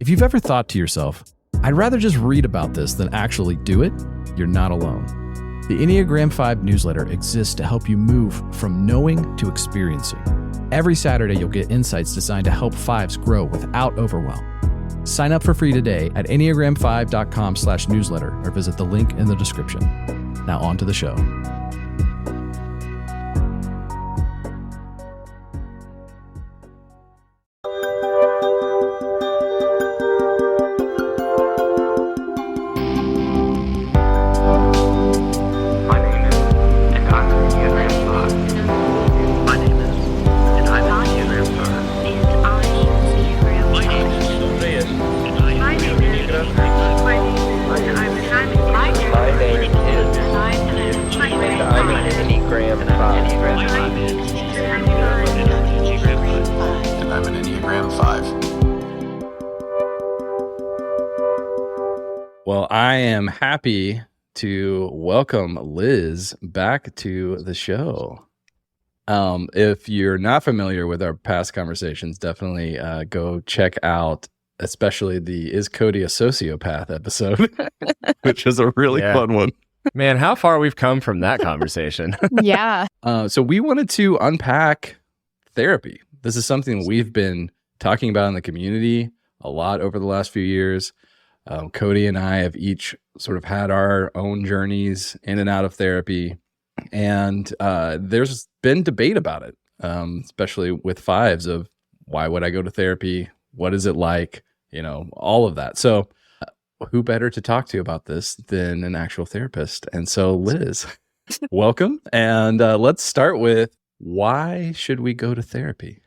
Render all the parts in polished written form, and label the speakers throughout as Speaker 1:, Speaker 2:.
Speaker 1: If you've ever thought to yourself, I'd rather just read about this than actually do it, you're not alone. The Enneagram 5 newsletter exists to help you move from knowing to experiencing. Every Saturday, you'll get insights designed to help fives grow without overwhelm. Sign up for free today at enneagram5.com/newsletter or visit the link in the description. Now on to the show. Well, I am happy to welcome Liz back to the show. If you're not familiar with our past conversations, definitely go check out, especially the Is Cody a Sociopath episode, which is a really fun one.
Speaker 2: Man, how far we've come from that conversation.
Speaker 3: Yeah.
Speaker 1: So we wanted to unpack therapy. This is something we've been talking about in the community a lot over the last few years. Cody and I have each sort of had our own journeys in and out of therapy, and there's been debate about it, especially with fives, of why would I go to therapy? What is it like? All of that. So who better to talk to about this than an actual therapist? And so Liz, welcome. And let's start with, why should we go to therapy?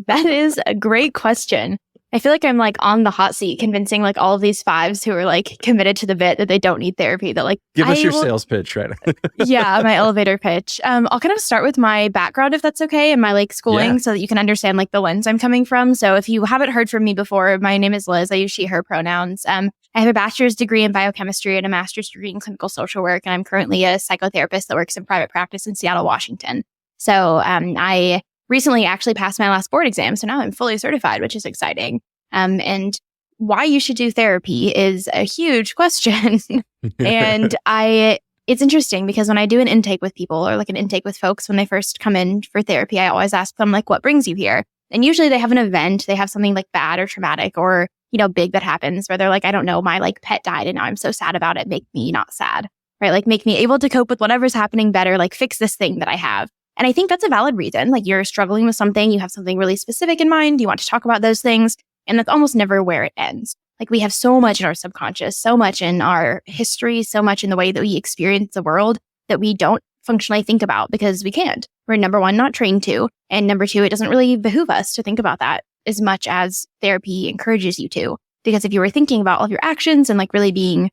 Speaker 3: That is a great question. I feel like I'm on the hot seat convincing all of these fives who are committed to the bit that they don't need therapy. That
Speaker 1: give us your sales pitch, right?
Speaker 3: Yeah, my elevator pitch. I'll kind of start with my background, if that's okay, and my schooling, so that you can understand the lens I'm coming from. So if you haven't heard from me before, my name is Liz. I use she, her pronouns. I have a bachelor's degree in biochemistry and a master's degree in clinical social work, and I'm currently a psychotherapist that works in private practice in Seattle, Washington. So I recently actually passed my last board exam, so now I'm fully certified, which is exciting. And why you should do therapy is a huge question. And it's interesting because when I do an intake with people, or an intake with folks when they first come in for therapy, I always ask them what brings you here? And usually they have an event, they have something bad or traumatic or, big that happens where they're I don't know, my pet died and now I'm so sad about it. Make me not sad, right? Make me able to cope with whatever's happening better, fix this thing that I have. And I think that's a valid reason. You're struggling with something, you have something really specific in mind, you want to talk about those things. And that's almost never where it ends. We have so much in our subconscious, so much in our history, so much in the way that we experience the world that we don't functionally think about because we can't. We're, number one, not trained to. And number two, it doesn't really behoove us to think about that as much as therapy encourages you to. Because if you were thinking about all of your actions and really being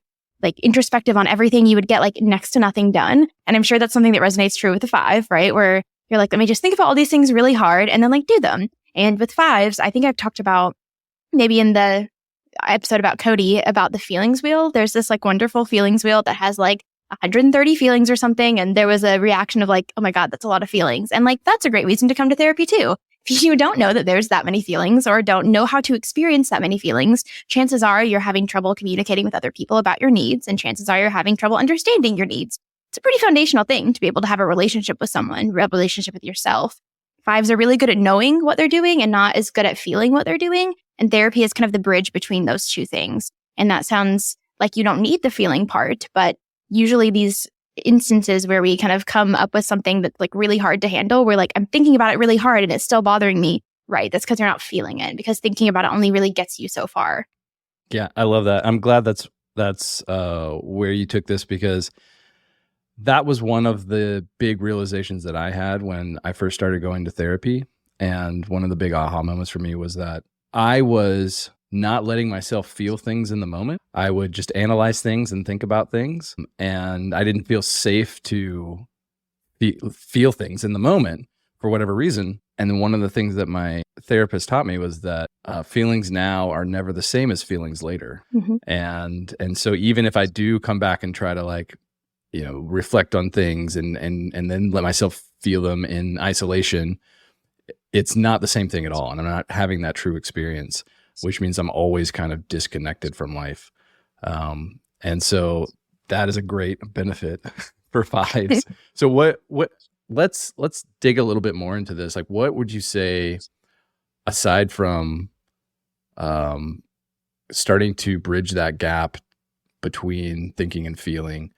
Speaker 3: introspective on everything, you would get next to nothing done. And I'm sure that's something that resonates true with the five, right? Where you're let me just think about all these things really hard and then do them. And with fives, I think I've talked about maybe in the episode about Cody, about the feelings wheel. There's this wonderful feelings wheel that has 130 feelings or something. And there was a reaction of oh my God, that's a lot of feelings. And that's a great reason to come to therapy too. If you don't know that there's that many feelings or don't know how to experience that many feelings, chances are you're having trouble communicating with other people about your needs. And chances are you're having trouble understanding your needs. It's a pretty foundational thing to be able to have a relationship with someone, a relationship with yourself. Fives are really good at knowing what they're doing and not as good at feeling what they're doing. And therapy is kind of the bridge between those two things. And that sounds like you don't need the feeling part, but usually these instances where we kind of come up with something that's really hard to handle, we're I'm thinking about it really hard and it's still bothering me. Right. That's because you're not feeling it, because thinking about it only really gets you so far.
Speaker 1: Yeah, I love that. I'm glad that's where you took this, because that was one of the big realizations that I had when I first started going to therapy. And one of the big aha moments for me was that I was not letting myself feel things in the moment. I would just analyze things and think about things. And I didn't feel safe to feel things in the moment for whatever reason. And then one of the things that my therapist taught me was that feelings now are never the same as feelings later.
Speaker 3: Mm-hmm.
Speaker 1: And so even if I do come back and try to reflect on things and then let myself feel them in isolation, it's not the same thing at all. And I'm not having that true experience. which means I'm always kind of disconnected from life. And so that is a great benefit for fives. So let's dig a little bit more into this. Like, what would you say, aside from starting to bridge that gap between thinking and feeling,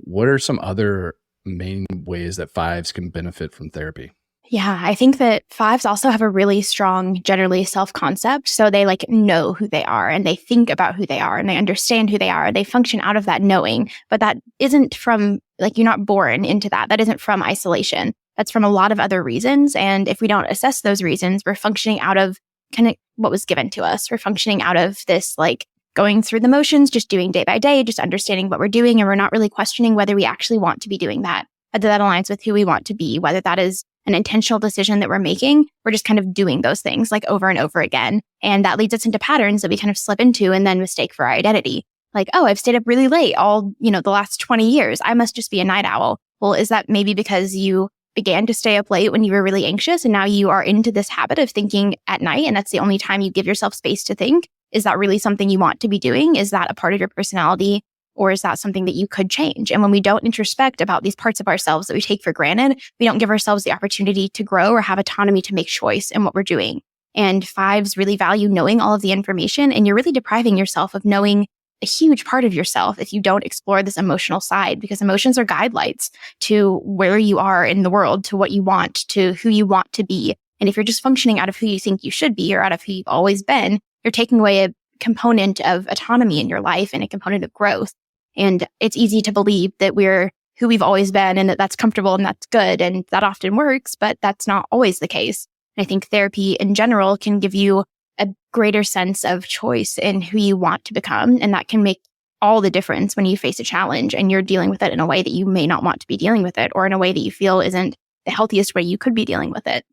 Speaker 1: what are some other main ways that fives can benefit from therapy?
Speaker 3: Yeah, I think that fives also have a really strong, generally self-concept. So they like know who they are and they think about who they are and they understand who they are. They function out of that knowing, but that isn't from like, you're not born into that. That isn't from isolation. That's from a lot of other reasons. And if we don't assess those reasons, we're functioning out of kind of what was given to us. We're functioning out of this like going through the motions, just doing day by day, just understanding what we're doing. And we're not really questioning whether we actually want to be doing that, whether that aligns with who we want to be, whether that is an intentional decision that we're making. We're just kind of doing those things like over and over again. And that leads us into patterns that we kind of slip into and then mistake for our identity. Like, oh, I've stayed up really late all, the last 20 years. I must just be a night owl. Well, is that maybe because you began to stay up late when you were really anxious and now you are into this habit of thinking at night and that's the only time you give yourself space to think? Is that really something you want to be doing? Is that a part of your personality? Or is that something that you could change? And when we don't introspect about these parts of ourselves that we take for granted, we don't give ourselves the opportunity to grow or have autonomy to make choice in what we're doing. And fives really value knowing all of the information, and you're really depriving yourself of knowing a huge part of yourself if you don't explore this emotional side, because emotions are guidelights to where you are in the world, to what you want, to who you want to be. And if you're just functioning out of who you think you should be or out of who you've always been, you're taking away a component of autonomy in your life and a component of growth. And it's easy to believe that we're who we've always been and that that's comfortable and that's good. And that often works, but that's not always the case. And I think therapy in general can give you a greater sense of choice in who you want to become. And that can make all the difference when you face a challenge and you're dealing with it in a way that you may not want to be dealing with it, or in a way that you feel isn't the healthiest way you could be dealing with it.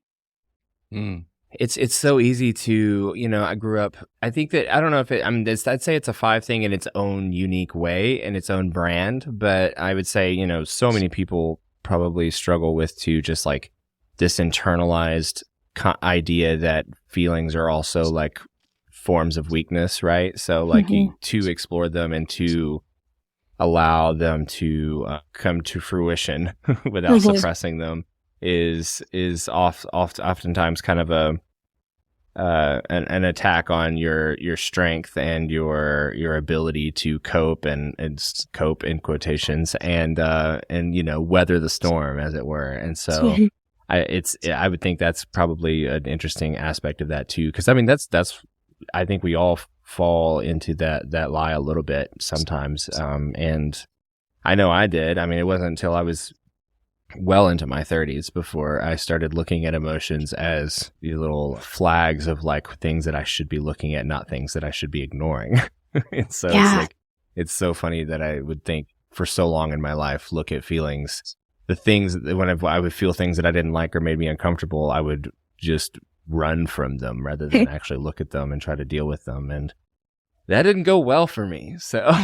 Speaker 1: Mm.
Speaker 2: It's so easy to, I grew up, I think that, I don't know if I'd say it's a five thing in its own unique way and its own brand, but I would say, so many people probably struggle with to just like this internalized idea that feelings are also like forms of weakness, right? So like to explore them and to allow them to come to fruition without suppressing them is oftentimes kind of an attack on your strength and your ability to cope and cope in quotations and weather the storm, as it were. And so I would think that's probably an interesting aspect of that too, because I mean that's I think we all fall into that lie a little bit sometimes, and I know I did. I mean, it wasn't until I was well into my 30s before I started looking at emotions as the little flags of like things that I should be looking at, not things that I should be ignoring. And so it's so funny that I would think for so long in my life, look at feelings, the things that when I would feel things that I didn't like or made me uncomfortable, I would just run from them rather than actually look at them and try to deal with them. And that didn't go well for me. So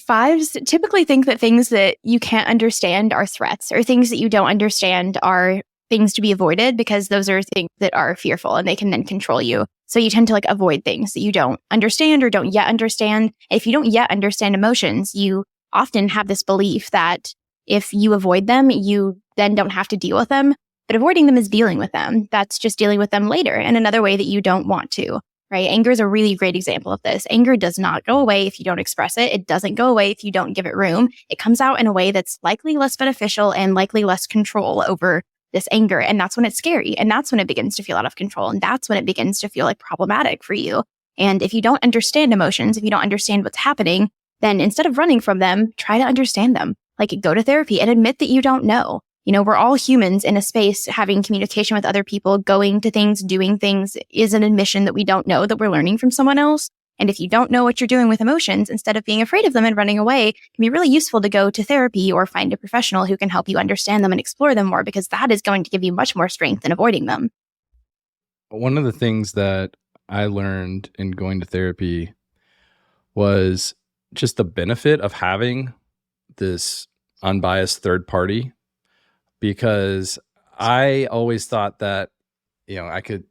Speaker 3: fives typically think that things that you can't understand are threats, or things that you don't understand are things to be avoided, because those are things that are fearful and they can then control you. So you tend to like avoid things that you don't understand or don't yet understand. If you don't yet understand emotions, you often have this belief that if you avoid them, you then don't have to deal with them. But avoiding them is dealing with them. That's just dealing with them later in another way that you don't want to. Right? Anger is a really great example of this. Anger does not go away if you don't express it. It doesn't go away if you don't give it room. It comes out in a way that's likely less beneficial and likely less control over this anger. And that's when it's scary. And that's when it begins to feel out of control. And that's when it begins to feel like problematic for you. And if you don't understand emotions, if you don't understand what's happening, then instead of running from them, try to understand them. Like go to therapy and admit that you don't know. We're all humans in a space. Having communication with other people, going to things, doing things is an admission that we don't know, that we're learning from someone else. And if you don't know what you're doing with emotions, instead of being afraid of them and running away, it can be really useful to go to therapy or find a professional who can help you understand them and explore them more, because that is going to give you much more strength than avoiding them.
Speaker 1: One of the things that I learned in going to therapy was just the benefit of having this unbiased third party, because I always thought that, I could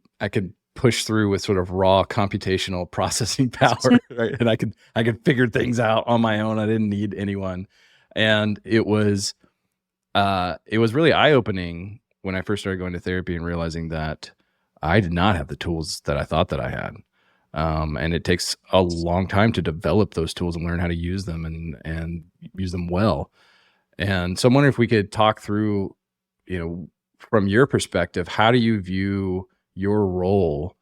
Speaker 1: push through with sort of raw computational processing power, right? And I could figure things out on my own. I didn't need anyone. And it was really eye-opening when I first started going to therapy and realizing that I did not have the tools that I thought that I had. And it takes a long time to develop those tools and learn how to use them and use them well. And so I'm wondering if we could talk through, from your perspective, how do you view your role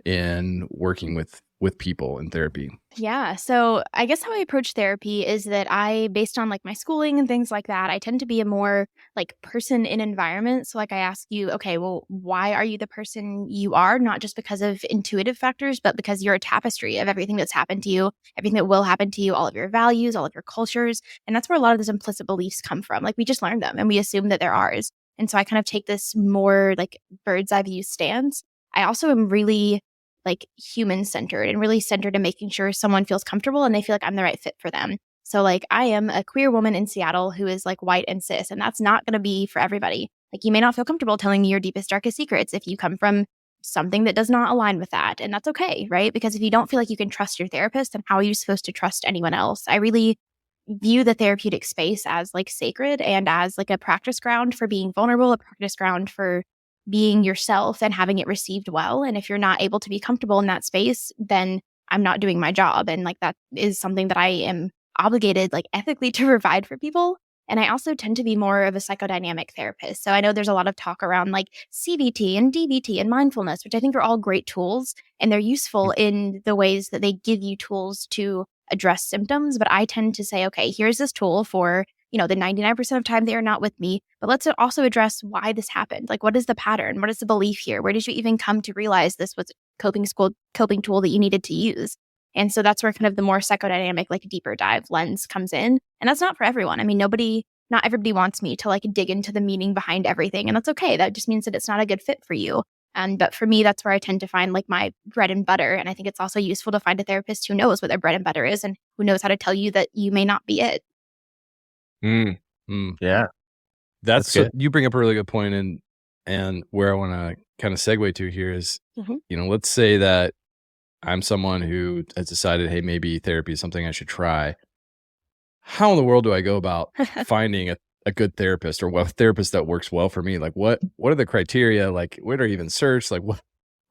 Speaker 1: in working with people in therapy?
Speaker 3: Yeah. So I guess how I approach therapy is that based on like my schooling and things like that, I tend to be a more like person in environment. So like I ask you, okay, well, why are you the person you are? Not just because of intuitive factors, but because you're a tapestry of everything that's happened to you, everything that will happen to you, all of your values, all of your cultures. And that's where a lot of those implicit beliefs come from. Like we just learned them and we assume that they're ours. And so I kind of take this more like bird's eye view stance. I also am really like human centered and really centered in making sure someone feels comfortable and they feel like I'm the right fit for them. So like I am a queer woman in Seattle who is like white and cis, and that's not going to be for everybody. Like you may not feel comfortable telling me your deepest, darkest secrets if you come from something that does not align with that. And that's okay, right? Because if you don't feel like you can trust your therapist, then how are you supposed to trust anyone else? I really view the therapeutic space as like sacred and as like a practice ground for being vulnerable, a practice ground for being yourself and having it received well. And if you're not able to be comfortable in that space, then I'm not doing my job. And like that is something that I am obligated like ethically to provide for people. And I also tend to be more of a psychodynamic therapist. So I know there's a lot of talk around like CBT and DBT and mindfulness, which I think are all great tools and they're useful in the ways that they give you tools to address symptoms. But I tend to say, okay, here's this tool for the 99% of time they are not with me, but let's also address why this happened. Like, what is the pattern? What is the belief here? Where did you even come to realize this was a coping tool that you needed to use? And so that's where kind of the more psychodynamic, like deeper dive lens comes in. And that's not for everyone. I mean, not everybody wants me to like dig into the meaning behind everything. And that's okay. That just means that it's not a good fit for you. But for me, that's where I tend to find like my bread and butter. And I think it's also useful to find a therapist who knows what their bread and butter is and who knows how to tell you that you may not be it.
Speaker 2: Yeah.
Speaker 1: That's so you bring up a really good point, and where I want to kind of segue to here is, let's say that I'm someone who has decided, hey, maybe therapy is something I should try. How in the world do I go about finding a good therapist or a therapist that works well for me? Like what are the criteria? Like where do I even search? Like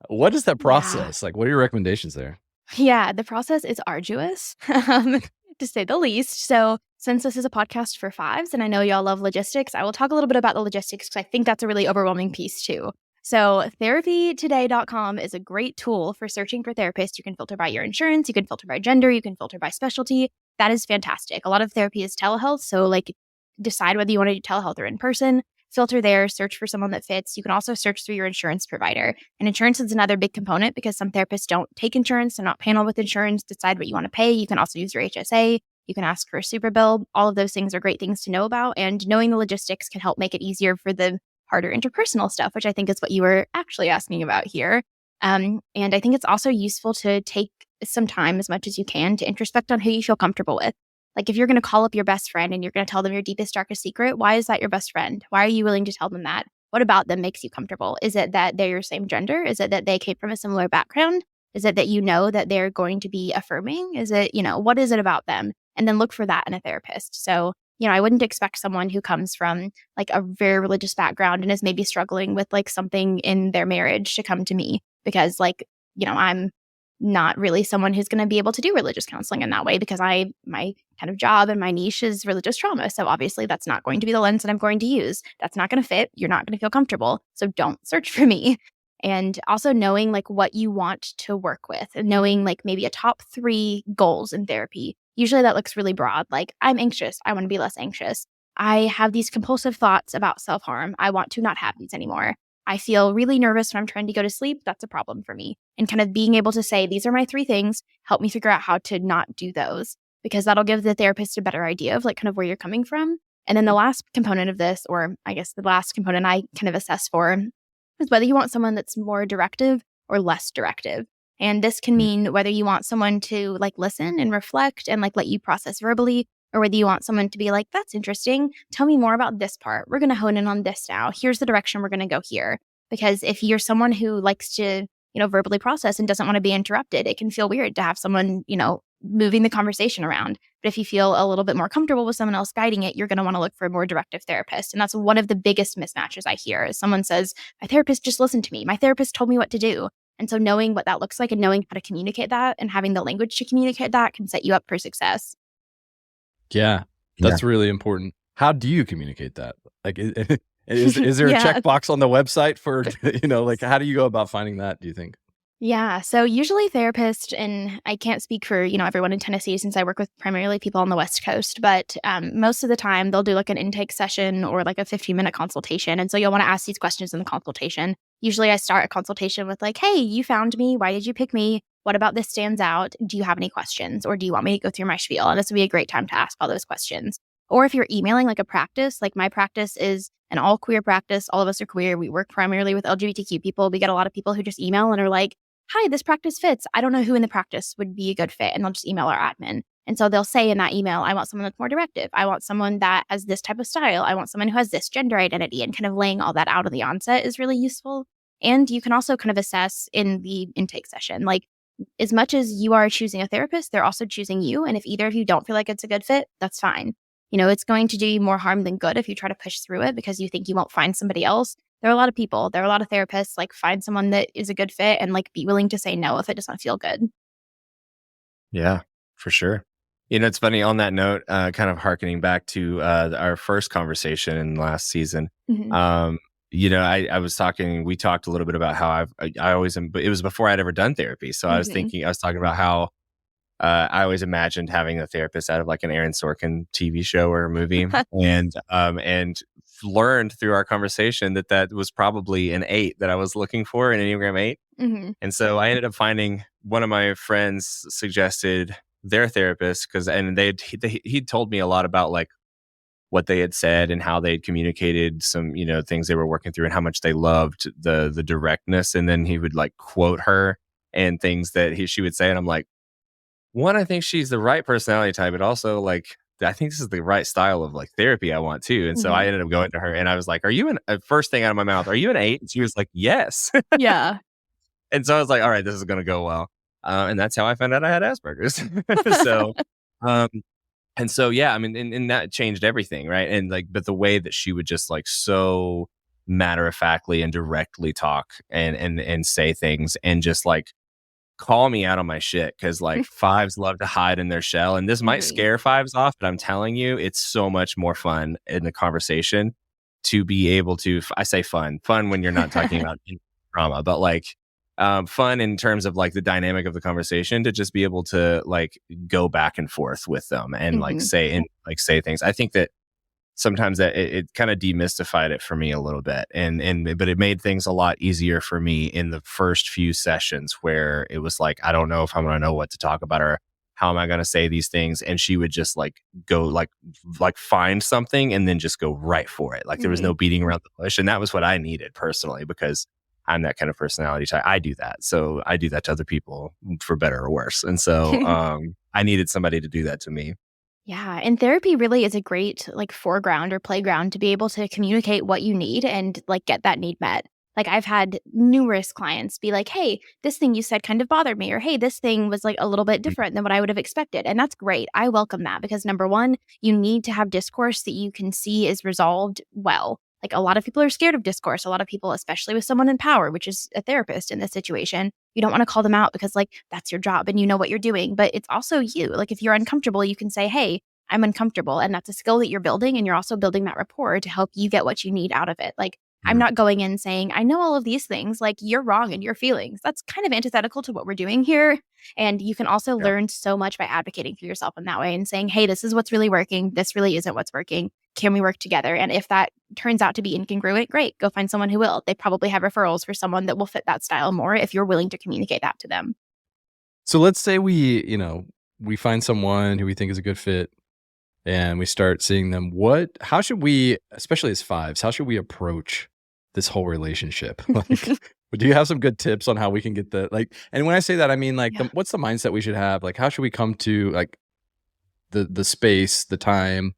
Speaker 1: what is that process?
Speaker 3: Yeah.
Speaker 1: Like what are your recommendations there?
Speaker 3: Yeah, the process is arduous, to say the least. So since this is a podcast for fives, and I know y'all love logistics, I will talk a little bit about the logistics because I think that's a really overwhelming piece too. So therapytoday.com is a great tool for searching for therapists. You can filter by your insurance, you can filter by gender, you can filter by specialty. That is fantastic. A lot of therapy is telehealth. So like decide whether you want to do telehealth or in person. Filter there, search for someone that fits. You can also search through your insurance provider. And insurance is another big component because some therapists don't take insurance. They're not paneled with insurance. Decide what you want to pay. You can also use your HSA. You can ask for a super bill. All of those things are great things to know about. And knowing the logistics can help make it easier for the harder interpersonal stuff, which I think is what you were actually asking about here. And I think it's also useful to take some time as much as you can to introspect on who you feel comfortable with. Like if you're going to call up your best friend and you're going to tell them your deepest, darkest secret, why is that your best friend? Why are you willing to tell them that? What about them makes you comfortable? Is it that they're your same gender? Is it that they came from a similar background? Is it that you know that they're going to be affirming? Is it, what is it about them? And then look for that in a therapist. So, I wouldn't expect someone who comes from like a very religious background and is maybe struggling with like something in their marriage to come to me because like, I'm not really someone who's going to be able to do religious counseling in that way because my kind of job and my niche is religious trauma. So obviously that's not going to be the lens that I'm going to use. That's not going to fit. You're not going to feel comfortable. So don't search for me. And also knowing like what you want to work with and knowing like maybe a top 3 goals in therapy. Usually that looks really broad. Like I'm anxious. I want to be less anxious. I have these compulsive thoughts about self-harm. I want to not have these anymore. I feel really nervous when I'm trying to go to sleep. That's a problem for me. And kind of being able to say, these are my 3 things, help me figure out how to not do those, because that'll give the therapist a better idea of like kind of where you're coming from. And then the last component of this, or I guess the last component I kind of assess for is whether you want someone that's more directive or less directive. And this can mean whether you want someone to like listen and reflect and like let you process verbally, or whether you want someone to be like, that's interesting. Tell me more about this part. We're going to hone in on this now. Here's the direction we're going to go here. Because if you're someone who likes to, verbally process and doesn't want to be interrupted. It can feel weird to have someone, moving the conversation around. But if you feel a little bit more comfortable with someone else guiding it, you're going to want to look for a more directive therapist. And that's one of the biggest mismatches I hear is someone says, my therapist just listened to me. My therapist told me what to do. And so knowing what that looks like and knowing how to communicate that and having the language to communicate that can set you up for success.
Speaker 1: Yeah, that's really important. How do you communicate that? Like, is there a checkbox on the website for, like, how do you go about finding that, do you think?
Speaker 3: Yeah. So usually therapists, and I can't speak for, everyone in Tennessee since I work with primarily people on the West Coast, but most of the time they'll do like an intake session or like a 15-minute consultation. And so you'll want to ask these questions in the consultation. Usually I start a consultation with like, hey, you found me. Why did you pick me? What about this stands out? Do you have any questions? Or do you want me to go through my spiel? And this would be a great time to ask all those questions. Or if you're emailing like a practice, like my practice is an all queer practice. All of us are queer. We work primarily with LGBTQ people. We get a lot of people who just email and are like, hi, this practice fits. I don't know who in the practice would be a good fit. And they'll just email our admin. And so they'll say in that email, I want someone that's more directive. I want someone that has this type of style. I want someone who has this gender identity, and kind of laying all that out at the onset is really useful. And you can also kind of assess in the intake session, like as much as you are choosing a therapist, they're also choosing you. And if either of you don't feel like it's a good fit, that's fine. It's going to do you more harm than good if you try to push through it because you think you won't find somebody else. There are a lot of people, there are a lot of therapists, like find someone that is a good fit and like be willing to say no if it doesn't feel good.
Speaker 2: Yeah, for sure. It's funny on that note, kind of hearkening back to our first conversation in last season.
Speaker 3: Mm-hmm.
Speaker 2: We talked a little bit about how I always, but it was before I'd ever done therapy. So I was talking about how I always imagined having a therapist out of like an Aaron Sorkin TV show or a movie, and learned through our conversation that was probably an 8 that I was looking for, an Enneagram 8.
Speaker 3: Mm-hmm.
Speaker 2: And so I ended up finding one of my friends suggested their therapist he told me a lot about like what they had said and how they'd communicated some, things they were working through and how much they loved the directness. And then he would like quote her and things that she would say. And I'm like, one, I think she's the right personality type, but also like, I think this is the right style of like therapy I want too. And so I ended up going to her and I was like, first thing out of my mouth, are you an 8? And she was like, yes.
Speaker 3: Yeah.
Speaker 2: And so I was like, all right, this is going to go well. And that's how I found out I had Asperger's. Yeah, I mean, and that changed everything. Right. And like, but the way that she would just like so matter of factly and directly talk and say things and just like call me out on my shit. Cause like fives love to hide in their shell. And this might scare fives off, but I'm telling you, it's so much more fun in the conversation to be able to, I say fun when you're not talking about drama, but like, fun in terms of like the dynamic of the conversation to just be able to like go back and forth with them and like say things. I think that sometimes that it kind of demystified it for me a little bit, but it made things a lot easier for me in the first few sessions where it was like, I don't know if I'm going to know what to talk about or how am I going to say these things, and she would just like go like find something and then just go right for it. Like there was no beating around the bush, and that was what I needed personally because I'm that kind of personality type. I do that. So I do that to other people for better or worse. And so I needed somebody to do that to me.
Speaker 3: Yeah. And therapy really is a great like foreground or playground to be able to communicate what you need and like get that need met. Like I've had numerous clients be like, hey, this thing you said kind of bothered me, or hey, this thing was like a little bit different than what I would have expected. And that's great. I welcome that because number one, you need to have discourse that you can see is resolved well. Like a lot of people are scared of discourse. A lot of people, especially with someone in power, which is a therapist in this situation, you don't want to call them out because like that's your job and you know what you're doing, but it's also you. Like if you're uncomfortable, you can say, hey, I'm uncomfortable. And that's a skill that you're building. And you're also building that rapport to help you get what you need out of it. Like I'm not going in saying, I know all of these things, like you're wrong in your feelings. That's kind of antithetical to what we're doing here. And you can also learn so much by advocating for yourself in that way and saying, hey, this is what's really working. This really isn't what's working. Can we work together? And if that turns out to be incongruent, great, go find someone who will. They probably have referrals for someone that will fit that style more if you're willing to communicate that to them.
Speaker 1: So let's say we find someone who we think is a good fit and we start seeing them. How should we, especially as fives, how should we approach this whole relationship? Like, do you have some good tips on how we can get and when I say that, I mean like, what's the mindset we should have? Like, how should we come to like the space, the time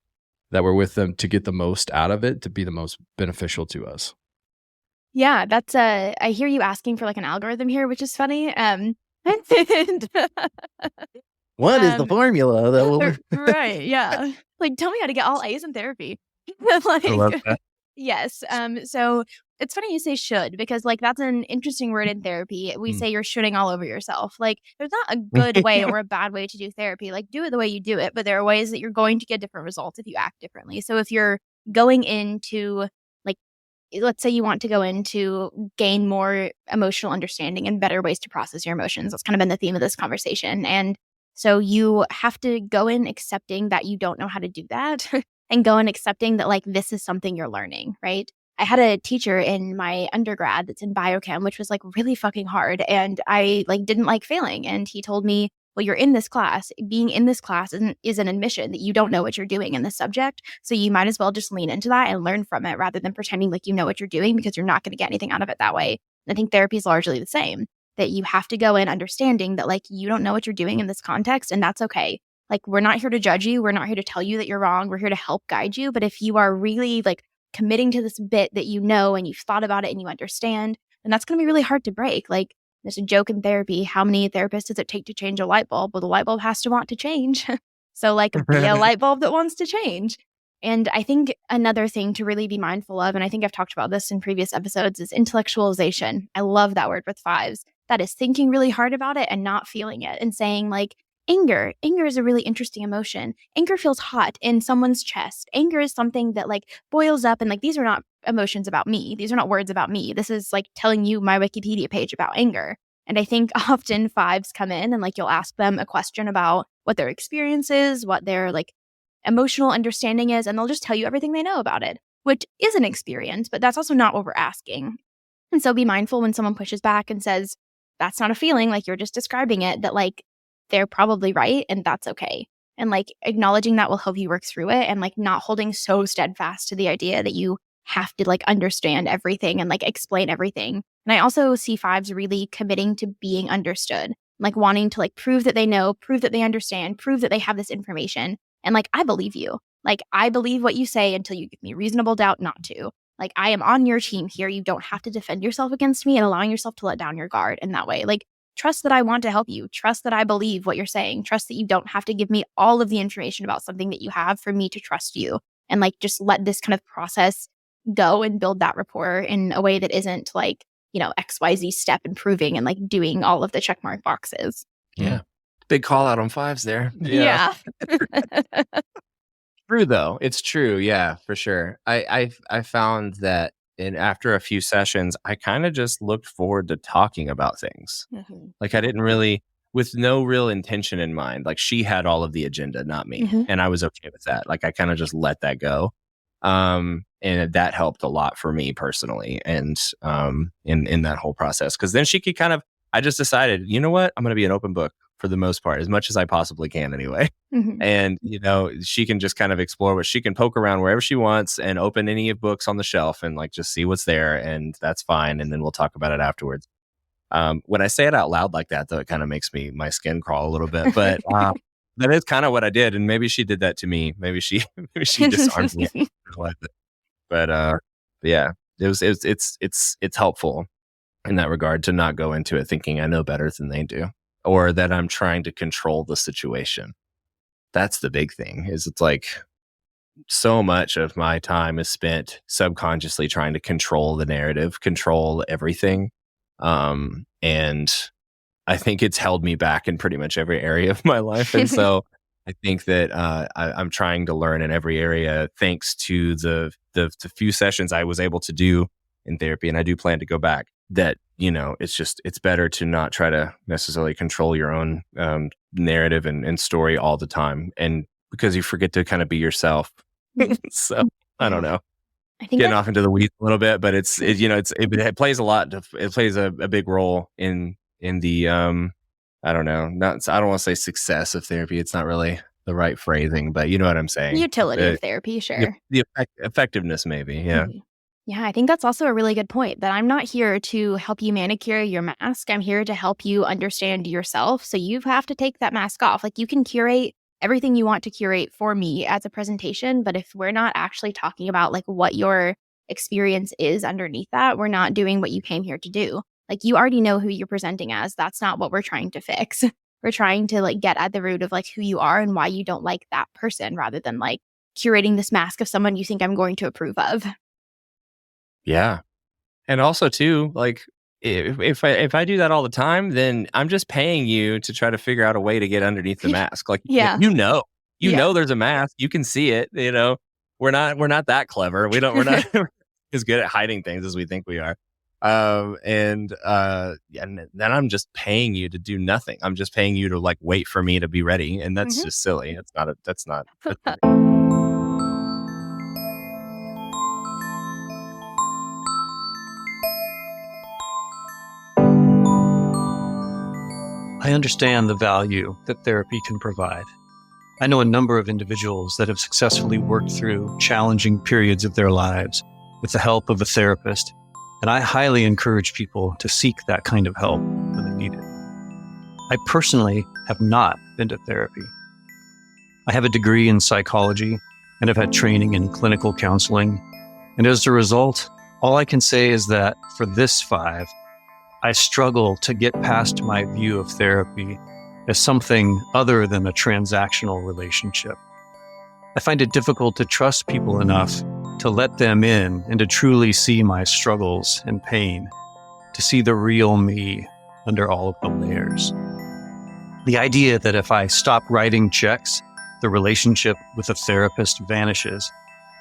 Speaker 1: that we're with them to get the most out of it, to be the most beneficial to us?
Speaker 3: Yeah, that's I hear you asking for like an algorithm here, which is funny. And,
Speaker 4: What is the
Speaker 3: um,
Speaker 4: formula that will?
Speaker 3: right, yeah. Like, tell me how to get all A's in therapy.
Speaker 2: I love
Speaker 3: Like,
Speaker 2: that.
Speaker 3: yes. So it's funny you say should, because like that's an interesting word in therapy. We
Speaker 4: Mm.
Speaker 3: say you're shooting all over yourself. Like, there's not a good way or a bad way to do therapy. Like, do it the way you do it, but there are ways that you're going to get different results if you act differently. So if you're going into like, let's say you want to go in to gain more emotional understanding and better ways to process your emotions. That's kind of been the theme of this conversation. And so you have to go in accepting that you don't know how to do that and go in accepting that like this is something you're learning, right? I had a teacher in my undergrad that's in biochem, which was like really fucking hard. And I like didn't like failing. And he told me, well, you're in this class. Being in this class is an admission that you don't know what you're doing in this subject. So you might as well just lean into that and learn from it rather than pretending like you know what you're doing, because you're not going to get anything out of it that way. And I think therapy is largely the same, that you have to go in understanding that like you don't know what you're doing in this context, and that's okay. Like, we're not here to judge you. We're not here to tell you that you're wrong. We're here to help guide you. But if you are really like committing to this bit that you know and you've thought about it and you understand, then that's going to be really hard to break. Like, there's a joke in therapy. How many therapists does it take to change a light bulb? Well, the light bulb has to want to change. So, like, be a light bulb that wants to change. And I think another thing to really be mindful of, and I think I've talked about this in previous episodes, is intellectualization. I love that word with fives. That is thinking really hard about it and not feeling it and saying, like, anger. Anger is a really interesting emotion. Anger feels hot in someone's chest. Anger is something that like boils up, and like these are not emotions about me. These are not words about me. This is like telling you my Wikipedia page about anger. And I think often fives come in and like you'll ask them a question about what their experience is, what their like emotional understanding is, and they'll just tell you everything they know about it, which is an experience, but that's also not what we're asking. And so be mindful when someone pushes back and says, that's not a feeling, like you're just describing it, that like they're probably right and that's okay. And like acknowledging that will help you work through it, and like not holding so steadfast to the idea that you have to like understand everything and like explain everything. And I also see fives really committing to being understood, like wanting to like prove that they know, prove that they understand, prove that they have this information. And like, I believe you. Like, I believe what you say until you give me reasonable doubt not to. Like, I am on your team here. You don't have to defend yourself against me, and allowing yourself to let down your guard in that way. Like, trust that I want to help you. Trust that I believe what you're saying. Trust that you don't have to give me all of the information about something that you have for me to trust you. And like, just let this kind of process go and build that rapport in a way that isn't like, you know, XYZ step improving and like doing all of the checkmark boxes.
Speaker 2: Yeah. Big call out on fives there.
Speaker 3: Yeah.
Speaker 2: True though. It's true. Yeah, for sure. I found that after a few sessions, I kind of just looked forward to talking about things.
Speaker 3: Mm-hmm.
Speaker 2: Like I didn't really, with no real intention in mind. Like she had all of the agenda, not me.
Speaker 3: Mm-hmm.
Speaker 2: And I was okay with that. Like I kind of just let that go. And that helped a lot for me personally. And in that whole process. Because then she could kind of, I just decided, you know what? I'm going to be an open book for the most part, as much as I possibly can anyway.
Speaker 3: Mm-hmm.
Speaker 2: And, you know, she can just kind of explore what she can, poke around wherever she wants and open any of books on the shelf and like just see what's there. And that's fine. And then we'll talk about it afterwards. When I say it out loud like that, though, it kind of makes my skin crawl a little bit. But that is kind of what I did. And maybe she did that to me. Maybe she disarmed me. But yeah, it's helpful in that regard to not go into it thinking I know better than they do, or that I'm trying to control the situation. That's the big thing, is it's like so much of my time is spent subconsciously trying to control the narrative, control everything. And I think it's held me back in pretty much every area of my life. And so I think that I'm trying to learn in every area, thanks to the few sessions I was able to do in therapy. And I do plan to go back, that, you know, it's better to not try to necessarily control your own narrative and story all the time. And because you forget to kind of be yourself. So I don't know.
Speaker 3: I think
Speaker 2: getting off into the weeds a little bit, but it plays a lot. It plays a big role in the I don't know. I don't want to say success of therapy. It's not really the right phrasing, but you know what I'm saying.
Speaker 3: Utility of therapy, sure.
Speaker 2: The effectiveness, maybe. Yeah.
Speaker 3: Mm-hmm. Yeah, I think that's also a really good point, that I'm not here to help you manicure your mask. I'm here to help you understand yourself. So you have to take that mask off. Like, you can curate everything you want to curate for me as a presentation, but if we're not actually talking about like what your experience is underneath that. We're not doing what you came here to do. Like, you already know who you're presenting as. That's not what we're trying to fix. We're trying to like get at the root of like who you are and why you don't like that person, rather than like curating this mask of someone you think I'm going to approve of.
Speaker 2: Yeah. And also too, like if I do that all the time, then I'm just paying you to try to figure out a way to get underneath the mask. Like,
Speaker 3: Yeah.
Speaker 2: you know there's a mask. You can see it. We're not that clever. We're not as good at hiding things as we think we are. And then I'm just paying you to do nothing. I'm just paying you to like wait for me to be ready, and that's just silly. That's not.
Speaker 5: I understand the value that therapy can provide. I know a number of individuals that have successfully worked through challenging periods of their lives with the help of a therapist, and I highly encourage people to seek that kind of help when they need it. I personally have not been to therapy. I have a degree in psychology and have had training in clinical counseling, and as a result, all I can say is that for this 5, I struggle to get past my view of therapy as something other than a transactional relationship. I find it difficult to trust people enough to let them in and to truly see my struggles and pain, to see the real me under all of the layers. The idea that if I stop writing checks, the relationship with a therapist vanishes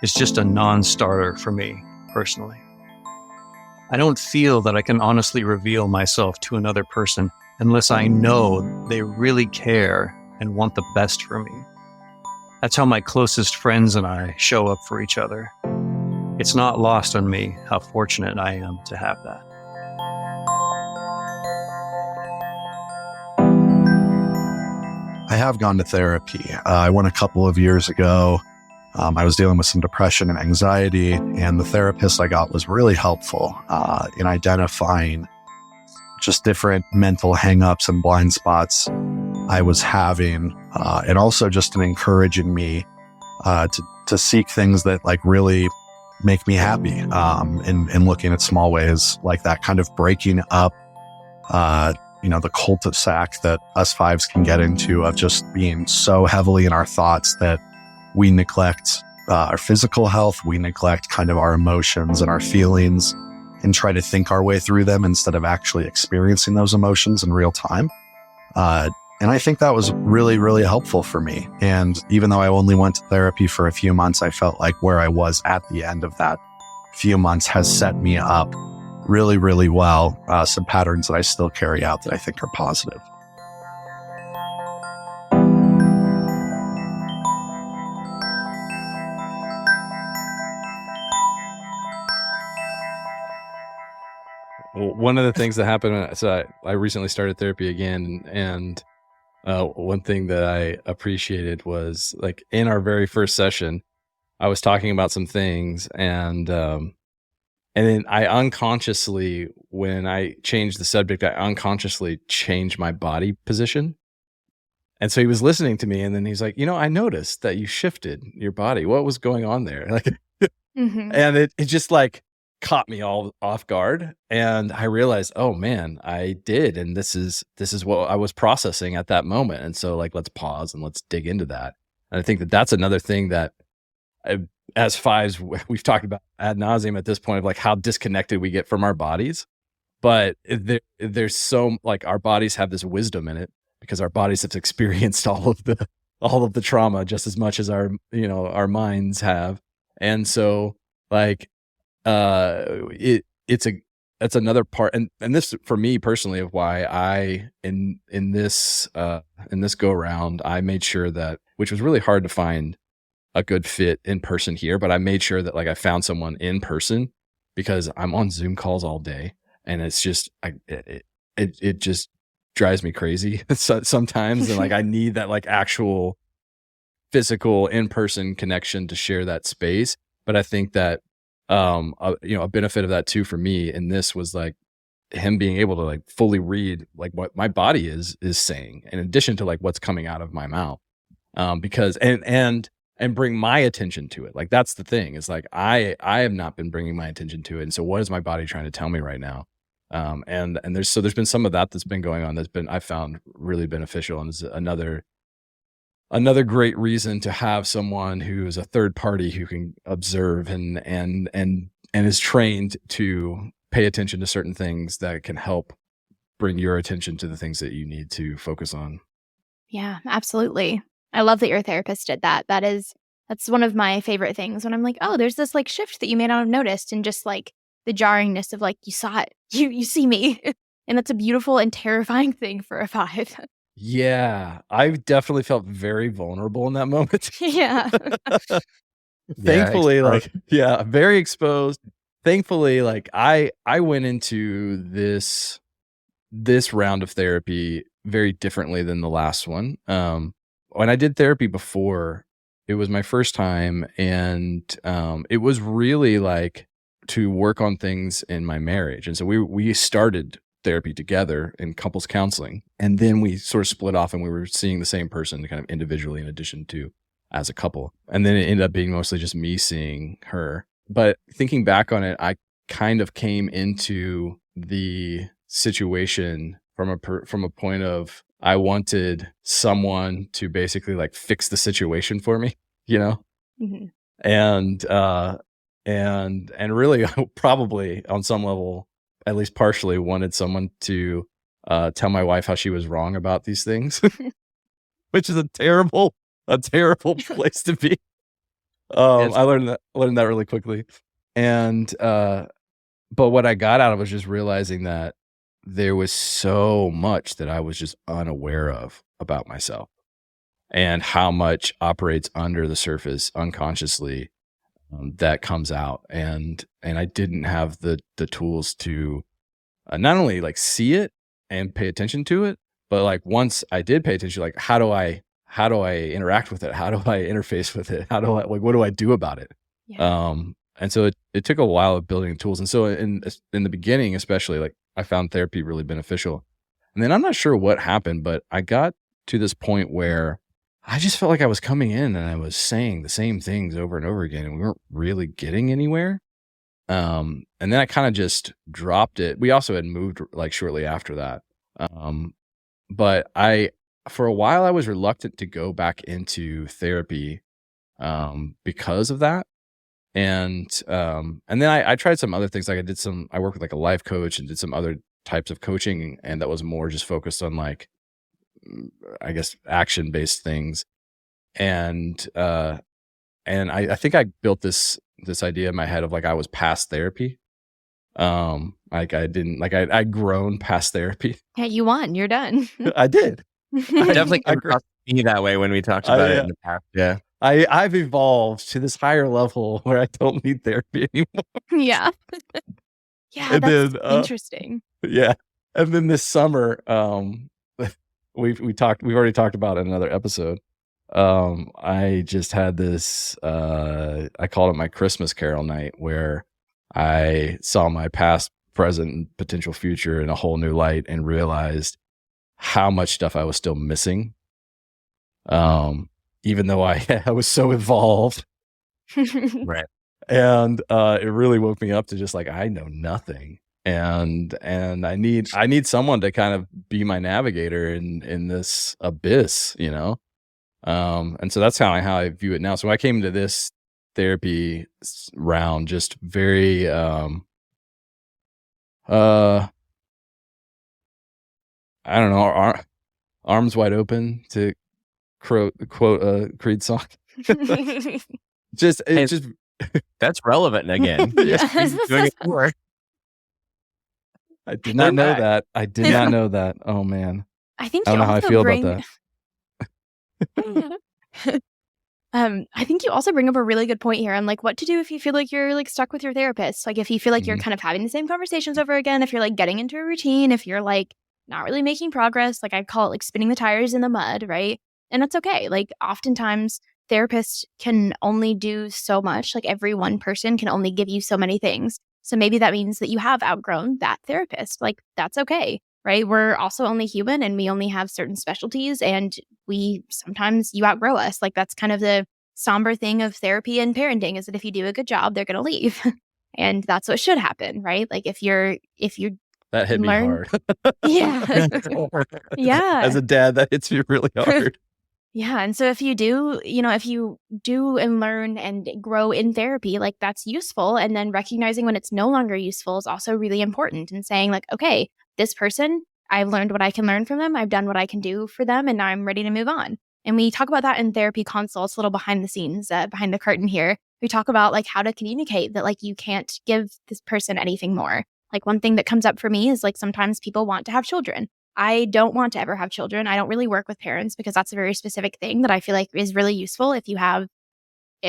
Speaker 5: is just a non-starter for me personally. I don't feel that I can honestly reveal myself to another person unless I know they really care and want the best for me. That's how my closest friends and I show up for each other. It's not lost on me how fortunate I am to have that.
Speaker 6: I have gone to therapy. I went a couple of years ago. I was dealing with some depression and anxiety, and the therapist I got was really helpful in identifying just different mental hangups and blind spots I was having, and also just in encouraging me to seek things that like really make me happy, and looking at small ways like that, kind of breaking up the cul-de-sac that us 5s can get into of just being so heavily in our thoughts that we neglect our physical health, we neglect kind of our emotions and our feelings, and try to think our way through them instead of actually experiencing those emotions in real time. And I think that was really, really helpful for me. And even though I only went to therapy for a few months, I felt like where I was at the end of that few months has set me up really, really well. Some patterns that I still carry out that I think are positive.
Speaker 1: Well, one of the things that happened, so I recently started therapy again, and one thing that I appreciated was like in our very first session, I was talking about some things, and then I unconsciously, when I changed the subject, I unconsciously changed my body position. And so he was listening to me, and then he's like, I noticed that you shifted your body. What was going on there? Like, and it just like caught me all off guard, and I realized, oh man, I did, and this is what I was processing at that moment. And so like, let's pause and let's dig into that. And I think that that's another thing that as 5s we've talked about ad nauseum at this point, of like how disconnected we get from our bodies. But there's so like our bodies have this wisdom in it because our bodies have experienced all of the trauma just as much as our minds have. And so like it's another part, and this for me personally of why I in this go round, I made sure that, which was really hard to find a good fit in person here, but I made sure that like I found someone in person, because I'm on Zoom calls all day, and it's just it just drives me crazy sometimes, and like I need that like actual physical in-person connection to share that space. But I think that a benefit of that too for me in this was like him being able to like fully read like what my body is saying, in addition to like what's coming out of my mouth, because and and bring my attention to it. Like, that's the thing, is like, I have not been bringing my attention to it. And so what is my body trying to tell me right now? And there's been some of that's been going on that's been, I found really beneficial, and is another great reason to have someone who is a third party who can observe and is trained to pay attention to certain things that can help bring your attention to the things that you need to focus on.
Speaker 3: Yeah, absolutely. I love that your therapist did that. That's one of my favorite things, when I'm like, oh, there's this like shift that you may not have noticed, and just like the jarringness of like, you saw it, you see me. And that's a beautiful and terrifying thing for a 5.
Speaker 1: Yeah, I definitely felt very vulnerable in that moment.
Speaker 3: Yeah.
Speaker 1: Thankfully, very exposed. Thankfully, like I went into this round of therapy very differently than the last one. When I did therapy before, it was my first time, and it was really like to work on things in my marriage. And so we started therapy together in couples counseling, and then we sort of split off, and we were seeing the same person kind of individually in addition to as a couple. And then it ended up being mostly just me seeing her. But thinking back on it, I kind of came into the situation from a point of, I wanted someone to basically like fix the situation for me, you know?
Speaker 3: Mm-hmm.
Speaker 1: And really probably on some level, at least partially, wanted someone to tell my wife how she was wrong about these things, which is a terrible place to be. I learned that really quickly. And but what I got out of it was just realizing that there was so much that I was just unaware of about myself, and how much operates under the surface unconsciously that comes out. And I didn't have the tools to not only like see it and pay attention to it, but like once I did pay attention, like how do I interact with it? How do I interface with it? What do I do about it?
Speaker 3: Yeah.
Speaker 1: And so it took a while of building tools. And so in the beginning, especially, like I found therapy really beneficial. And then I'm not sure what happened, but I got to this point where I just felt like I was coming in and I was saying the same things over and over again, and we weren't really getting anywhere. And then I kind of just dropped it. We also had moved like shortly after that. But for a while I was reluctant to go back into therapy because of that. And then I tried some other things. Like I worked with like a life coach and did some other types of coaching, and that was more just focused on like, I guess, action-based things. And I think I built this idea in my head of like I was past therapy. Like I'd grown past therapy.
Speaker 3: Yeah, you won. You're done.
Speaker 1: I did.
Speaker 2: I definitely came across me that way when we talked about it in the past. Yeah.
Speaker 1: I've evolved to this higher level where I don't need therapy anymore.
Speaker 3: Yeah. Yeah,
Speaker 1: And
Speaker 3: that's
Speaker 1: then,
Speaker 3: interesting.
Speaker 1: Yeah. And then this summer, we've already talked about it in another episode. I just had this, I called it my Christmas Carol night, where I saw my past, present, and potential future in a whole new light, and realized how much stuff I was still missing. Even though I was so evolved.
Speaker 2: Right.
Speaker 1: And it really woke me up to just like, I know nothing. And I need someone to kind of be my navigator in this abyss, you know? And so that's how I view it now. So I came to this therapy round just very, I don't know, arms wide open, to quote a Creed song.
Speaker 2: That's relevant again. Doing it for.
Speaker 1: I did not know that. I did not know that. Oh man.
Speaker 3: I think
Speaker 1: I don't know how I feel about that.
Speaker 3: I think you also bring up a really good point here on like what to do if you feel like you're like stuck with your therapist. Like if you feel like you're kind of having the same conversations over again, if you're like getting into a routine, if you're like not really making progress, like I call it like spinning the tires in the mud, right? And that's okay. Like oftentimes therapists can only do so much. Like every one person can only give you so many things. So maybe that means that you have outgrown that therapist. Like that's okay, right? We're also only human, and we only have certain specialties, and sometimes you outgrow us. Like that's kind of the somber thing of therapy and parenting is that if you do a good job, they're going to leave. And that's what should happen, right? Like if you
Speaker 1: That hit me
Speaker 3: learn-
Speaker 1: hard.
Speaker 3: yeah. Yeah.
Speaker 1: As a dad, that hits me really hard.
Speaker 3: Yeah. And so if you do, if you do and learn and grow in therapy, like that's useful. And then recognizing when it's no longer useful is also really important, and saying like, okay, this person, I've learned what I can learn from them. I've done what I can do for them, and now I'm ready to move on. And we talk about that in therapy consults, a little behind the scenes, behind the curtain here. We talk about like how to communicate that like you can't give this person anything more. Like one thing that comes up for me is like sometimes people want to have children. I don't want to ever have children. I don't really work with parents because that's a very specific thing that I feel like is really useful if you have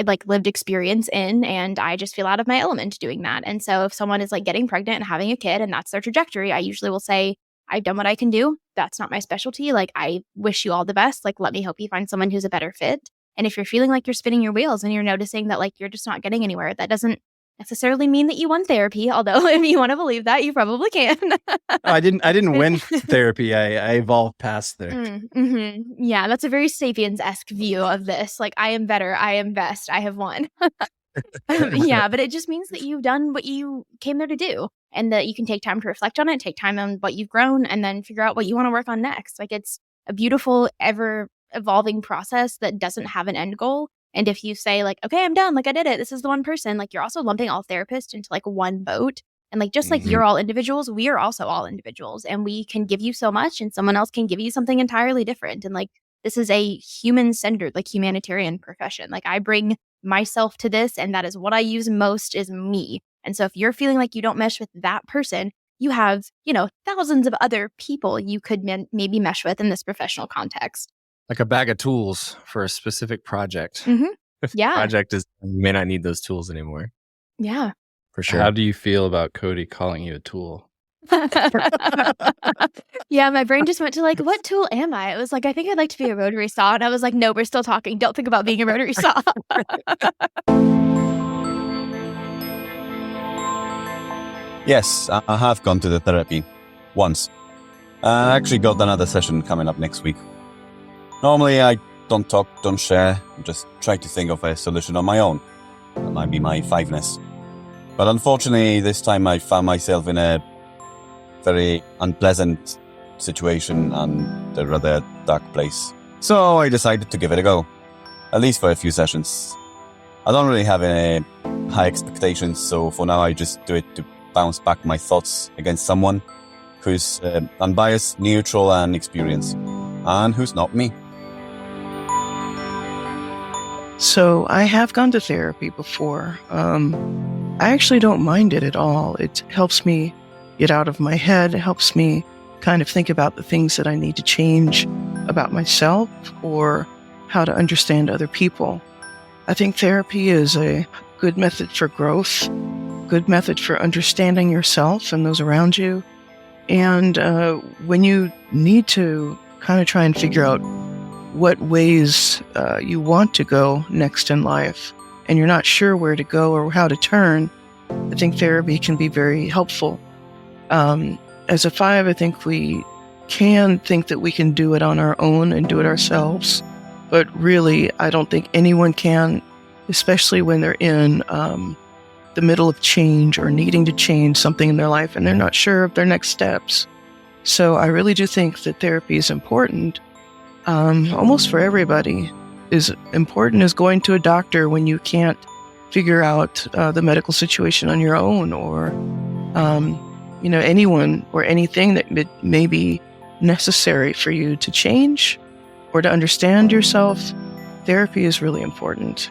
Speaker 3: like lived experience in, and I just feel out of my element doing that. And so if someone is like getting pregnant and having a kid and that's their trajectory, I usually will say, I've done what I can do. That's not my specialty. Like, I wish you all the best. Like, let me help you find someone who's a better fit. And if you're feeling like you're spinning your wheels and you're noticing that like you're just not getting anywhere, that doesn't necessarily mean that you won therapy. Although if you want to believe that, you probably can.
Speaker 1: I didn't win therapy. I evolved past there.
Speaker 3: Mm-hmm. Yeah, that's a very Sapiens-esque view of this. Like, I am better. I am best. I have won. Yeah, but it just means that you've done what you came there to do, and that you can take time to reflect on it, take time on what you've grown, and then figure out what you want to work on next. Like, it's a beautiful, ever evolving process that doesn't have an end goal. And if you say like, okay, I'm done, like I did it, this is the one person, like you're also lumping all therapists into like one boat. And like, just like you're all individuals, we are also all individuals, and we can give you so much and someone else can give you something entirely different. And like, this is a human-centered, like humanitarian profession. Like, I bring myself to this, and that is what I use most is me. And so if you're feeling like you don't mesh with that person, you have, thousands of other people you could maybe mesh with in this professional context.
Speaker 2: Like a bag of tools for a specific project.
Speaker 3: Mm-hmm.
Speaker 2: If
Speaker 3: Yeah.
Speaker 2: the project is, you may not need those tools anymore.
Speaker 3: Yeah.
Speaker 2: For sure.
Speaker 1: How do you feel about Cody calling you a tool?
Speaker 3: Yeah, my brain just went to like, what tool am I? It was like, I think I'd like to be a rotary saw. And I was like, no, we're still talking. Don't think about being a rotary saw.
Speaker 7: Yes, I have gone to the therapy once. I actually got another session coming up next week. Normally I don't talk, don't share, just try to think of a solution on my own. That might be my fiveness. But unfortunately, this time I found myself in a very unpleasant situation and a rather dark place. So I decided to give it a go, at least for a few sessions. I don't really have any high expectations, so for now I just do it to bounce back my thoughts against someone who's unbiased, neutral, and experienced, and who's not me.
Speaker 8: So I have gone to therapy before. I actually don't mind it at all. It helps me get out of my head. It helps me kind of think about the things that I need to change about myself or how to understand other people. I think therapy is a good method for growth, good method for understanding yourself and those around you. And when you need to kind of try and figure out what ways you want to go next in life, and you're not sure where to go or how to turn, I think therapy can be very helpful. As a five, I think we can think that we can do it on our own and do it ourselves. But really, I don't think anyone can, especially when they're in the middle of change or needing to change something in their life and they're not sure of their next steps. So I really do think that therapy is important. Almost for everybody, is important as going to a doctor when you can't figure out the medical situation on your own, or anyone or anything that may be necessary for you to change or to understand yourself. Therapy is really important.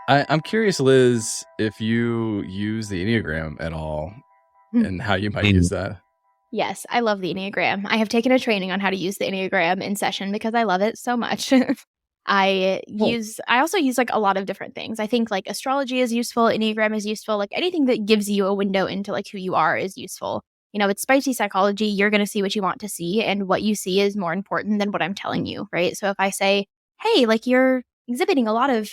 Speaker 1: I'm curious, Liz, if you use the Enneagram at all and how you might use that.
Speaker 3: Yes, I love the Enneagram. I have taken a training on how to use the Enneagram in session because I love it so much. I also use like a lot of different things. I think like astrology is useful, Enneagram is useful, like anything that gives you a window into like who you are is useful. It's spicy psychology. You're going to see what you want to see, and what you see is more important than what I'm telling you, right? So if I say, hey, like you're exhibiting a lot of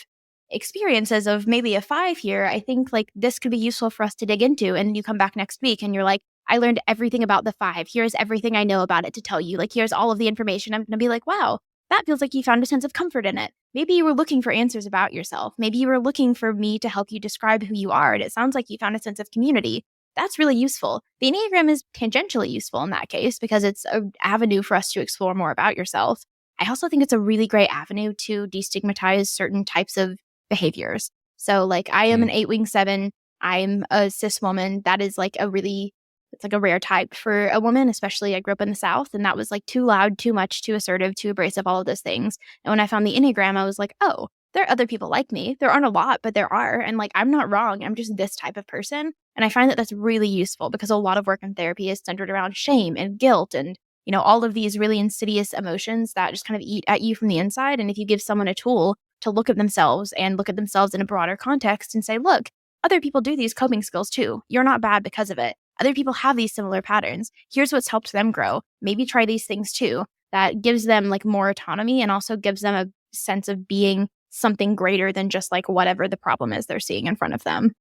Speaker 3: experiences of maybe a 5 here, I think like this could be useful for us to dig into, and you come back next week and you're like, I learned everything about the 5. Here's everything I know about it to tell you. Like, here's all of the information. I'm going to be like, wow, that feels like you found a sense of comfort in it. Maybe you were looking for answers about yourself. Maybe you were looking for me to help you describe who you are. And it sounds like you found a sense of community. That's really useful. The Enneagram is tangentially useful in that case because it's an avenue for us to explore more about yourself. I also think it's a really great avenue to destigmatize certain types of behaviors. So like I am an 8-wing-7. I'm a cis woman. That is like it's like a rare type for a woman, especially I grew up in the South, and that was like too loud, too much, too assertive, too abrasive, all of those things. And when I found the Enneagram, I was like, oh, there are other people like me. There aren't a lot, but there are. And like, I'm not wrong. I'm just this type of person. And I find that that's really useful because a lot of work in therapy is centered around shame and guilt and, you know, all of these really insidious emotions that just kind of eat at you from the inside. And if you give someone a tool to look at themselves and look at themselves in a broader context and say, look, other people do these coping skills too. You're not bad because of it. Other people have these similar patterns. Here's what's helped them grow. Maybe try these things too. That gives them like more autonomy and also gives them a sense of being something greater than just like whatever the problem is they're seeing in front of them.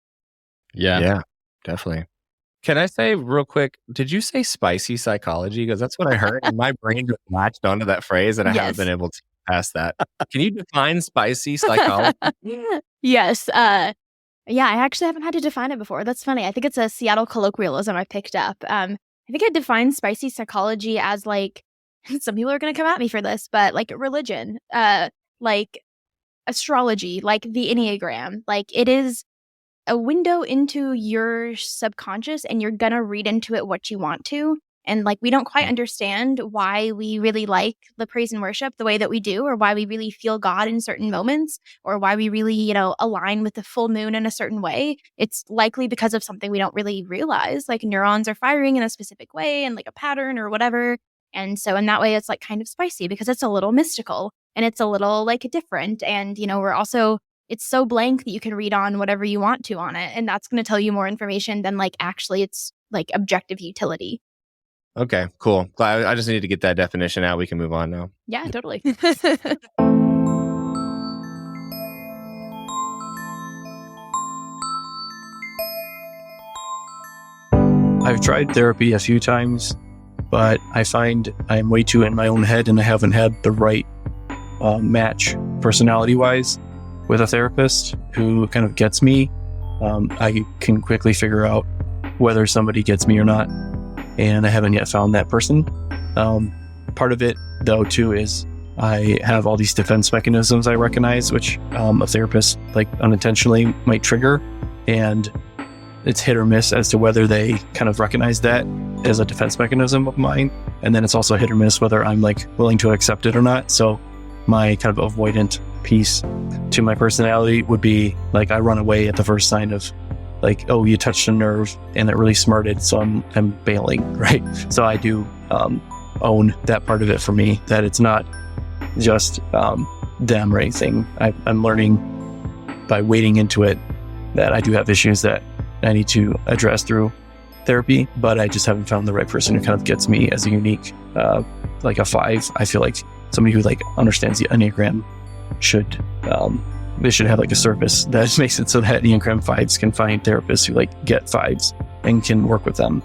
Speaker 2: Yeah, definitely. Can I say real quick, did you say spicy psychology? Because that's what I heard and my brain just latched onto that phrase and I haven't been able to pass that. Can you define spicy psychology?
Speaker 3: Yes. Yeah, I actually haven't had to define it before. That's funny. I think it's a Seattle colloquialism I picked up. I think I defined spicy psychology as like, some people are going to come at me for this, but like religion, like astrology, like the Enneagram. Like it is a window into your subconscious and you're going to read into it what you want to. And like, we don't quite understand why we really like the praise and worship the way that we do, or why we really feel God in certain moments, or why we really, you know, align with the full moon in a certain way. It's likely because of something we don't really realize, like neurons are firing in a specific way and like a pattern or whatever. And so in that way, it's like kind of spicy because it's a little mystical and it's a little like different. And, you know, it's so blank that you can read on whatever you want to on it. And that's going to tell you more information than like actually it's like objective utility.
Speaker 2: Okay, cool. Glad I just needed to get that definition out. We can move on now.
Speaker 3: Yeah, totally.
Speaker 5: I've tried therapy a few times, but I find I'm way too in my own head and I haven't had the right match personality-wise with a therapist who kind of gets me. I can quickly figure out whether somebody gets me or not, and I haven't yet found that person. Part of it, though, too, is I have all these defense mechanisms I recognize, which a therapist, like unintentionally, might trigger, and it's hit or miss as to whether they kind of recognize that as a defense mechanism of mine, and then it's also hit or miss whether I'm like willing to accept it or not. So my kind of avoidant piece to my personality would be like I run away at the first sign of like, oh, you touched a nerve and it really smarted, so I'm bailing, right? So I do own that part of it for me, that it's not just them or anything. I'm learning by wading into it that I do have issues that I need to address through therapy, but I just haven't found the right person who kind of gets me as a unique, like a 5. I feel like somebody who like understands the Enneagram should, they should have like a service that makes it so that Enneagram 5s can find therapists who like get 5s and can work with them.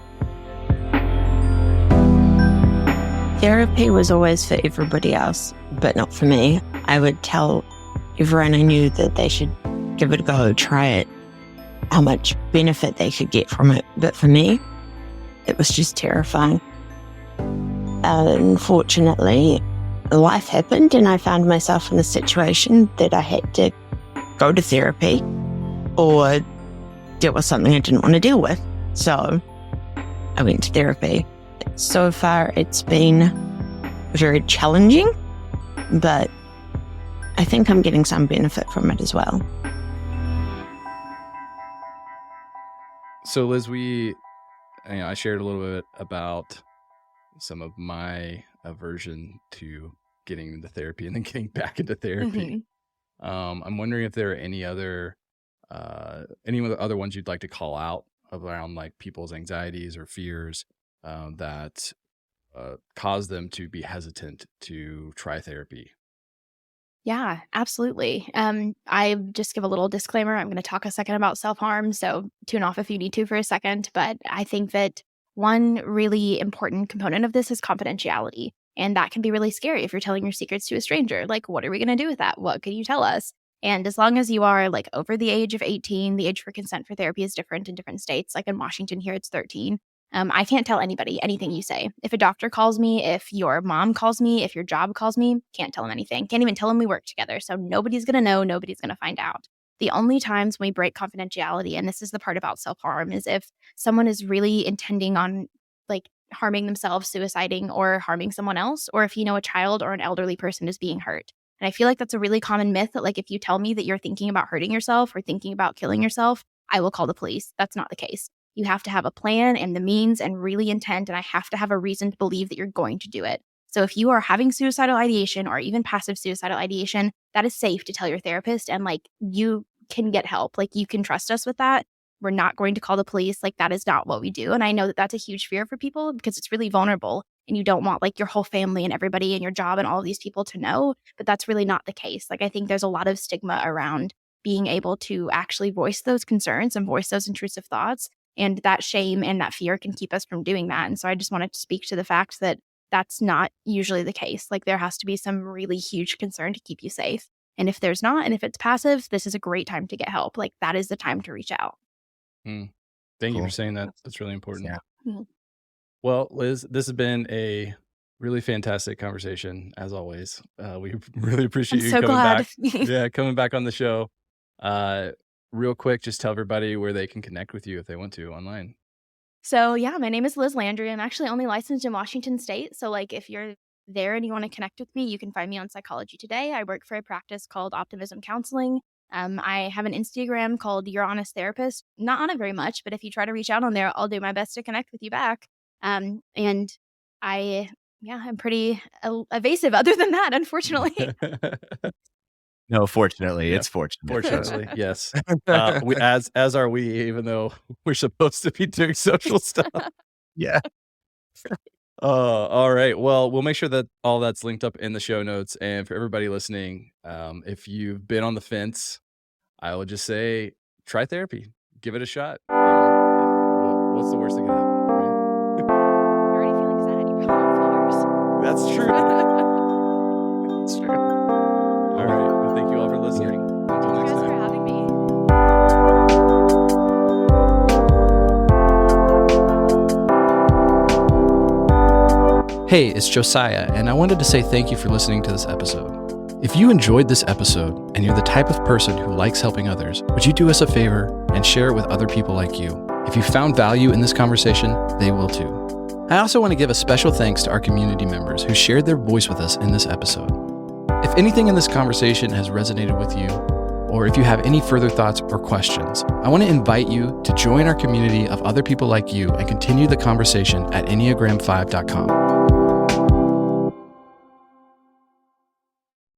Speaker 9: Therapy was always for everybody else, but not for me. I would tell everyone I knew that they should give it a go, try it, how much benefit they could get from it. But for me, it was just terrifying. Unfortunately, life happened and I found myself in a situation that I had to go to therapy or deal with something I didn't want to deal with. So I went to therapy. So far, it's been very challenging, but I think I'm getting some benefit from it as well.
Speaker 1: So Liz, I shared a little bit about some of my aversion to getting into therapy and then getting back into therapy. Mm-hmm. I'm wondering if there are any other ones you'd like to call out around like people's anxieties or fears that cause them to be hesitant to try therapy.
Speaker 3: Yeah, absolutely. I just give a little disclaimer. I'm going to talk a second about self-harm, so tune off if you need to for a second. But I think that one really important component of this is confidentiality. And that can be really scary if you're telling your secrets to a stranger. Like, what are we going to do with that? What can you tell us? And as long as you are like over the age of 18, the age for consent for therapy is different in different states. Like in Washington here, it's 13. I can't tell anybody anything you say. If a doctor calls me, if your mom calls me, if your job calls me, can't tell them anything. Can't even tell them we work together. So nobody's going to know. Nobody's going to find out. The only times when we break confidentiality, and this is the part about self-harm, is if someone is really intending on like harming themselves, suiciding, or harming someone else, or if a child or an elderly person is being hurt. And I feel like that's a really common myth that like if you tell me that you're thinking about hurting yourself or thinking about killing yourself, I will call the police. That's not the case. You have to have a plan and the means and really intent, and I have to have a reason to believe that you're going to do it. So if you are having suicidal ideation or even passive suicidal ideation, that is safe to tell your therapist, and like you can get help. Like you can trust us with that. We're not going to call the police. Like that is not what we do. And I know that that's a huge fear for people because it's really vulnerable and you don't want like your whole family and everybody and your job and all of these people to know, but that's really not the case. Like I think there's a lot of stigma around being able to actually voice those concerns and voice those intrusive thoughts. And that shame and that fear can keep us from doing that. And so I just wanted to speak to the fact that that's not usually the case. Like there has to be some really huge concern to keep you safe. And if there's not, and if it's passive, this is a great time to get help. Like that is the time to reach out.
Speaker 1: Thank you for saying that. That's really important.
Speaker 2: Yeah.
Speaker 3: Mhm.
Speaker 1: Well, Liz, this has been a really fantastic conversation as always. We really appreciate
Speaker 3: I'm
Speaker 1: you
Speaker 3: so
Speaker 1: coming
Speaker 3: glad.
Speaker 1: back. Yeah, coming back on the show. Real quick, just tell everybody where they can connect with you if they want to online.
Speaker 3: So yeah, my name is Liz Landry. I'm actually only licensed in Washington State. So like if you're there and you want to connect with me, you can find me on Psychology Today. I work for a practice called Optimism Counseling. I have an Instagram called Your Honest Therapist. Not on it very much, but if you try to reach out on there, I'll do my best to connect with you back. And I'm pretty evasive other than that, unfortunately.
Speaker 2: No, fortunately,
Speaker 1: Yeah.
Speaker 2: it's fortunate.
Speaker 1: Fortunately, yes. We, as are we, even though we're supposed to be doing social stuff.
Speaker 2: Yeah.
Speaker 1: All right. Well, we'll make sure that all that's linked up in the show notes. And for everybody listening, if you've been on the fence, I would just say try therapy. Give it a shot. What's the worst that can happen? Right?
Speaker 3: You're already feeling sad. You probably feel worse.
Speaker 1: That's true. That's true. All right. Well, thank you all for listening. Until
Speaker 3: Thank
Speaker 1: next
Speaker 3: you guys for
Speaker 1: time.
Speaker 3: having me.
Speaker 1: Hey, it's Josiah, and I wanted to say thank you for listening to this episode. If you enjoyed this episode and you're the type of person who likes helping others, would you do us a favor and share it with other people like you? If you found value in this conversation, they will too. I also want to give a special thanks to our community members who shared their voice with us in this episode. If anything in this conversation has resonated with you, or if you have any further thoughts or questions, I want to invite you to join our community of other people like you and continue the conversation at Enneagram5.com.